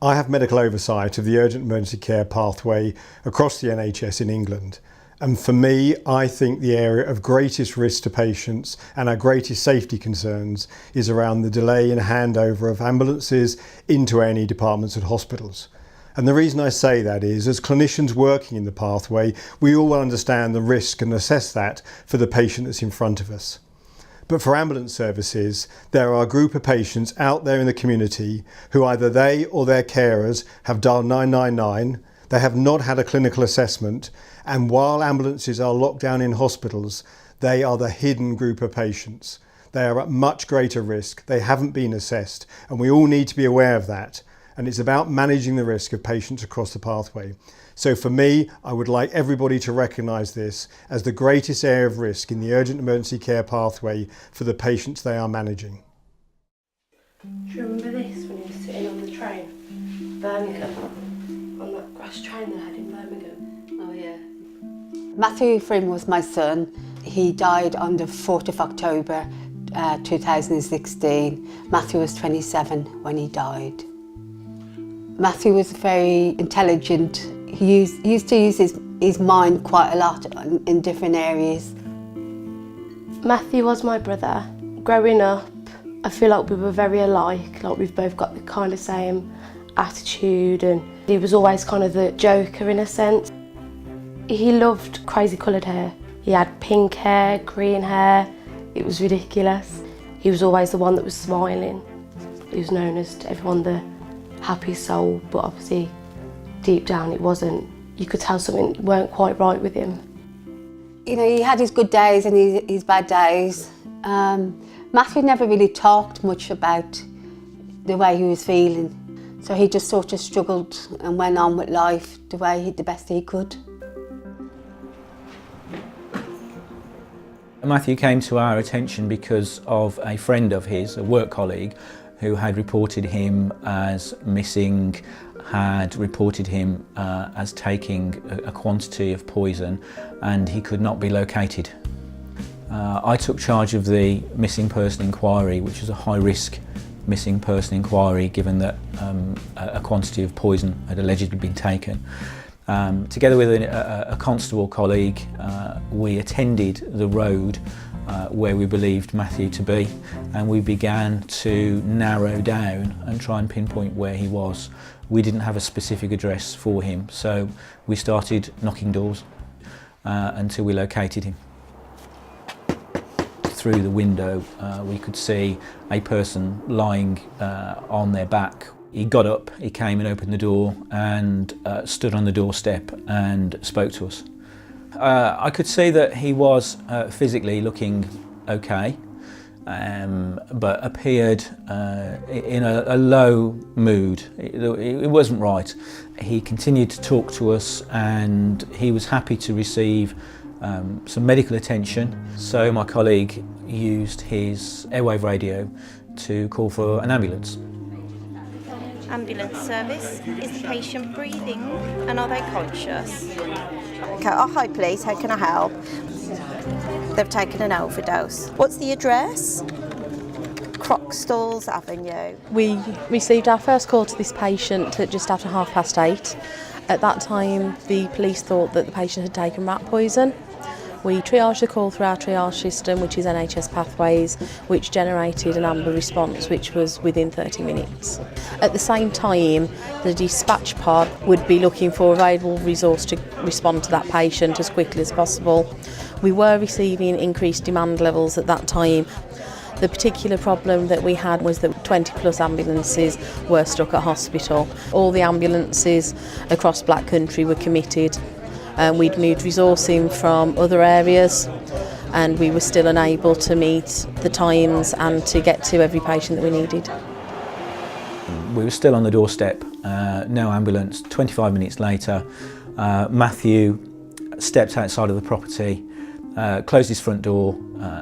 I have medical oversight of the urgent emergency care pathway across the NHS in England. And for me, I think the area of greatest risk to patients and our greatest safety concerns is around the delay in handover of ambulances into A&E departments at hospitals. And the reason I say that is, as clinicians working in the pathway, we all understand the risk and assess that for the patient that's in front of us. But for ambulance services, there are a group of patients out there in the community who either they or their carers have dialed 999, they have not had a clinical assessment, and while ambulances are locked down in hospitals, they are the hidden group of patients. They are at much greater risk, they haven't been assessed, and we all need to be aware of that. And it's about managing the risk of patients across the pathway. So for me, I would like everybody to recognise this as the greatest area of risk in the urgent emergency care pathway for the patients they are managing. Do you remember this when you were sitting on the train? Birmingham, on that grass train they had in Birmingham? Oh yeah. Matthew Frim was my son. He died on the 4th of October 2016. Matthew was 27 when he died. Matthew was very intelligent. He used to use his mind quite a lot in different areas. Matthew was my brother. Growing up, I feel like we were very alike, like we've both got the kind of same attitude, and he was always kind of the joker in a sense. He loved crazy coloured hair. He had pink hair, green hair. It was ridiculous. He was always the one that was smiling. He was known as to everyone the happy soul, but obviously deep down it wasn't. You could tell something weren't quite right with him. You know, he had his good days and his bad days. Matthew never really talked much about the way he was feeling, so he just sort of struggled and went on with life the best he could. Matthew came to our attention because of a friend of his, a work colleague, who had reported him as missing, had reported him as taking a quantity of poison, and he could not be located. I took charge of the missing person inquiry, which was a high-risk missing person inquiry, given that a quantity of poison had allegedly been taken. Together with a constable colleague, we attended the road where we believed Matthew to be, and we began to narrow down and try and pinpoint where he was. We didn't have a specific address for him, so we started knocking doors until we located him. Through the window we could see a person lying on their back. He got up, he came and opened the door and stood on the doorstep and spoke to us. I could see that he was physically looking okay, but appeared in a low mood. It wasn't right. He continued to talk to us and he was happy to receive some medical attention. So my colleague used his airwave radio to call for an ambulance. Ambulance service. Is the patient breathing and are they conscious? Okay, hi police, how can I help? They've taken an overdose. What's the address? Croxtalls Avenue. We received our first call to this patient at just after 8:30. At that time, the police thought that the patient had taken rat poison. We triaged the call through our triage system, which is NHS Pathways, which generated an amber response, which was within 30 minutes. At the same time, the dispatch pod would be looking for available resource to respond to that patient as quickly as possible. We were receiving increased demand levels at that time. The particular problem that we had was that 20 plus ambulances were stuck at hospital. All the ambulances across Black Country were committed. We'd moved resourcing from other areas and we were still unable to meet the times and to get to every patient that we needed. We were still on the doorstep, no ambulance. 25 minutes later, Matthew stepped outside of the property, closed his front door.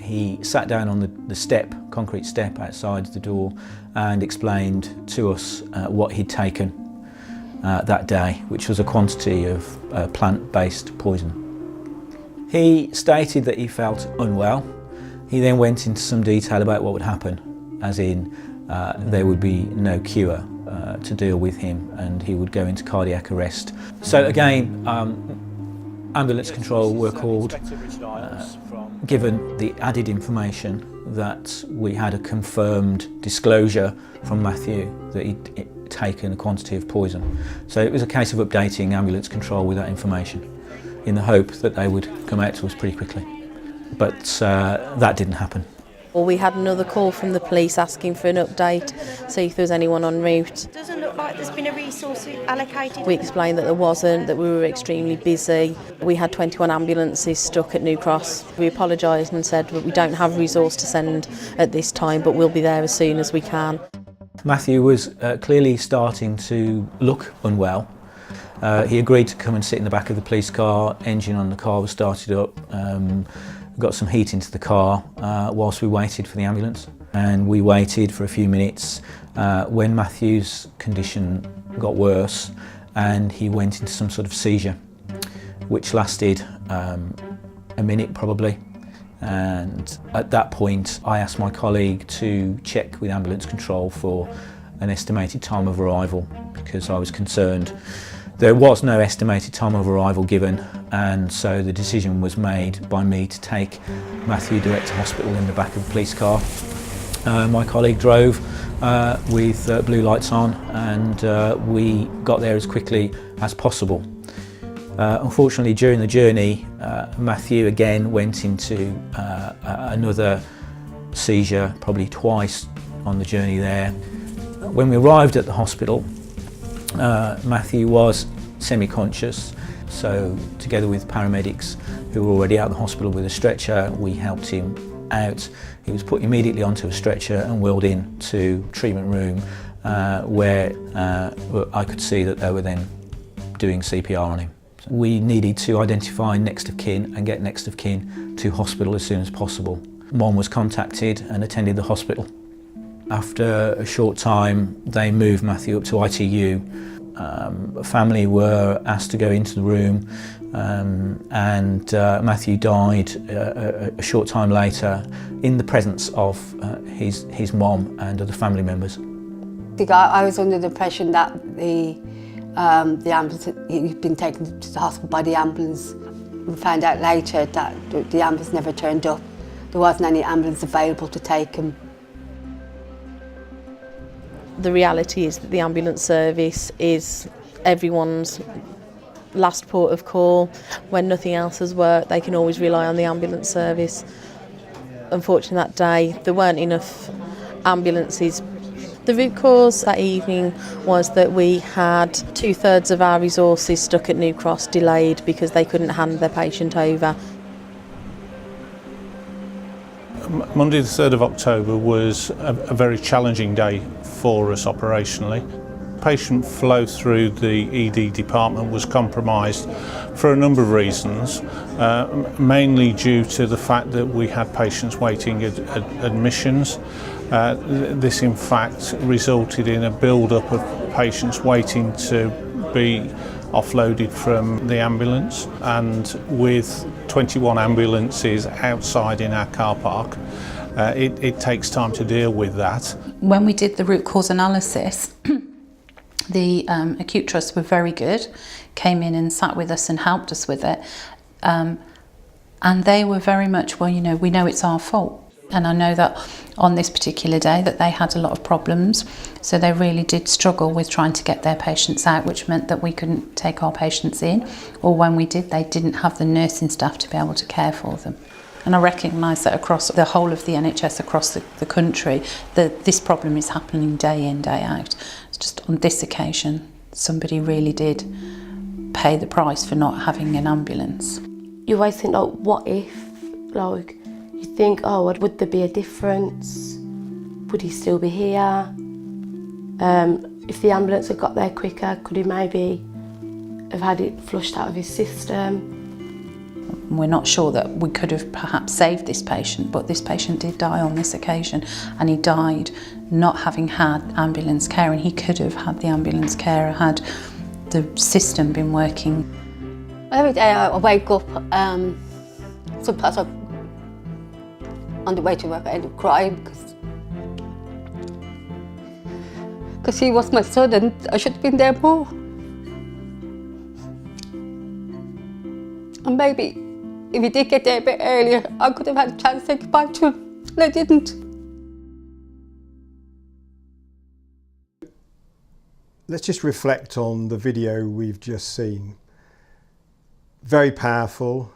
He sat down on the step, concrete step outside the door, and explained to us what he'd taken that day, which was a quantity of plant-based poison. He stated that he felt unwell. He then went into some detail about what would happen, as in there would be no cure. to deal with him, and he would go into cardiac arrest. So again, ambulance control were called, given the added information that we had a confirmed disclosure from Matthew that he'd taken a quantity of poison. So it was a case of updating ambulance control with that information in the hope that they would come out to us pretty quickly. But that didn't happen. Well, we had another call from the police asking for an update, see if there was anyone en route. Doesn't look like there's been a resource allocated. We explained that there wasn't, that we were extremely busy. We had 21 ambulances stuck at New Cross. We apologised and said that we don't have resource to send at this time, but we'll be there as soon as we can. Matthew was clearly starting to look unwell. He agreed to come and sit in the back of the police car. Engine on the car was started up. Got some heat into the car whilst we waited for the ambulance. And we waited for a few minutes when Matthew's condition got worse and he went into some sort of seizure, which lasted a minute probably. And at that point I asked my colleague to check with ambulance control for an estimated time of arrival, because I was concerned. There was no estimated time of arrival given, and so the decision was made by me to take Matthew direct to hospital in the back of the police car. My colleague drove with blue lights on, and we got there as quickly as possible. Unfortunately, during the journey, Matthew again went into another seizure, probably twice on the journey there. When we arrived at the hospital, Matthew was semi-conscious, so together with paramedics who were already out of the hospital with a stretcher, we helped him out. He was put immediately onto a stretcher and wheeled in to treatment room where I could see that they were then doing CPR on him. We needed to identify next of kin and get next of kin to hospital as soon as possible. Mom was contacted and attended the hospital. After a short time, they moved Matthew up to ITU. Family were asked to go into the room, and Matthew died a short time later in the presence of his mom and other family members. I was under the impression that the ambulance, he'd been taken to the hospital by the ambulance. We found out later that the ambulance never turned up. There wasn't any ambulance available to take him. The reality is that the ambulance service is everyone's last port of call. When nothing else has worked, they can always rely on the ambulance service. Unfortunately, that day there weren't enough ambulances. The root cause that evening was that we had 2/3 of our resources stuck at New Cross, delayed because they couldn't hand their patient over. Monday the 3rd of October was a very challenging day for us operationally. Patient flow through the ED department was compromised for a number of reasons, mainly due to the fact that we had patients waiting at admissions. This in fact resulted in a build-up of patients waiting to be offloaded from the ambulance, and with 21 ambulances outside in our car park, it takes time to deal with that. When we did the root cause analysis, the acute trusts were very good, came in and sat with us and helped us with it, and they were very much, well, you know, we know it's our fault. And I know that on this particular day that they had a lot of problems, so they really did struggle with trying to get their patients out, which meant that we couldn't take our patients in, or when we did, they didn't have the nursing staff to be able to care for them. And I recognise that across the whole of the NHS, across the country, that this problem is happening day in, day out. It's just on this occasion, somebody really did pay the price for not having an ambulance. You always think, like, what if? Like, you think, oh, would there be a difference? Would he still be here? If the ambulance had got there quicker, could he maybe have had it flushed out of his system? We're not sure that we could have perhaps saved this patient, but this patient did die on this occasion, and he died not having had ambulance care, and he could have had the ambulance care had the system been working. Every day I wake up, sometimes on the way to work I end up crying because he was my son and I should have been there more. And maybe if he did get there a bit earlier, I could have had a chance to say goodbye to him, and I didn't. Let's just reflect on the video we've just seen. Very powerful.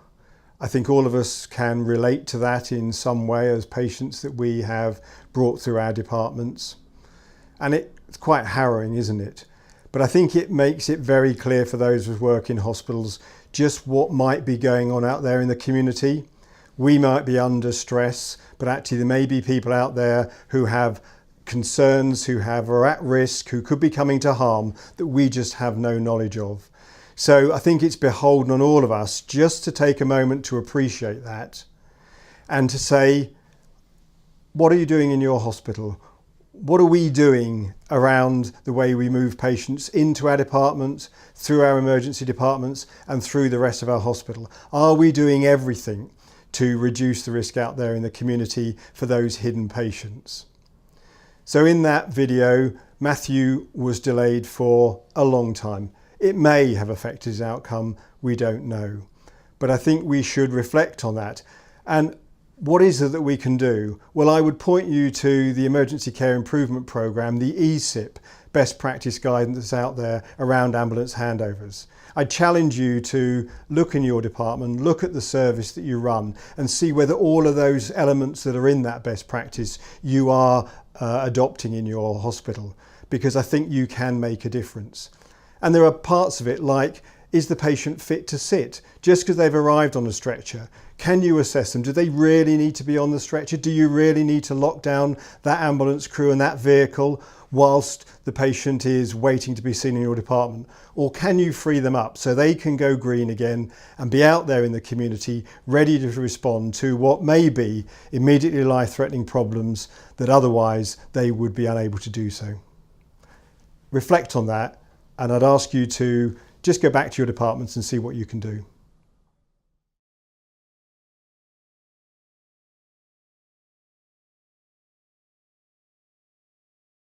I think all of us can relate to that in some way as patients that we have brought through our departments. And it's quite harrowing, isn't it? But I think it makes it very clear for those who work in hospitals just what might be going on out there in the community. We might be under stress, but actually there may be people out there who have concerns, who are at risk, who could be coming to harm that we just have no knowledge of. So I think it's beholden on all of us just to take a moment to appreciate that and to say, what are you doing in your hospital? What are we doing around the way we move patients into our department, through our emergency departments and through the rest of our hospital? Are we doing everything to reduce the risk out there in the community for those hidden patients? So in that video, Matthew was delayed for a long time. It may have affected his outcome, we don't know. But I think we should reflect on that. And what is it that we can do? Well, I would point you to the Emergency Care Improvement Programme, the ESIP best practice guidance that's out there around ambulance handovers. I challenge you to look in your department, look at the service that you run and see whether all of those elements that are in that best practice you are adopting in your hospital, because I think you can make a difference. And there are parts of it like, is the patient fit to sit? Just because they've arrived on a stretcher, can you assess them? Do they really need to be on the stretcher? Do you really need to lock down that ambulance crew and that vehicle whilst the patient is waiting to be seen in your department? Or can you free them up so they can go green again and be out there in the community ready to respond to what may be immediately life-threatening problems that otherwise they would be unable to do so? Reflect on that, and I'd ask you to just go back to your departments and see what you can do.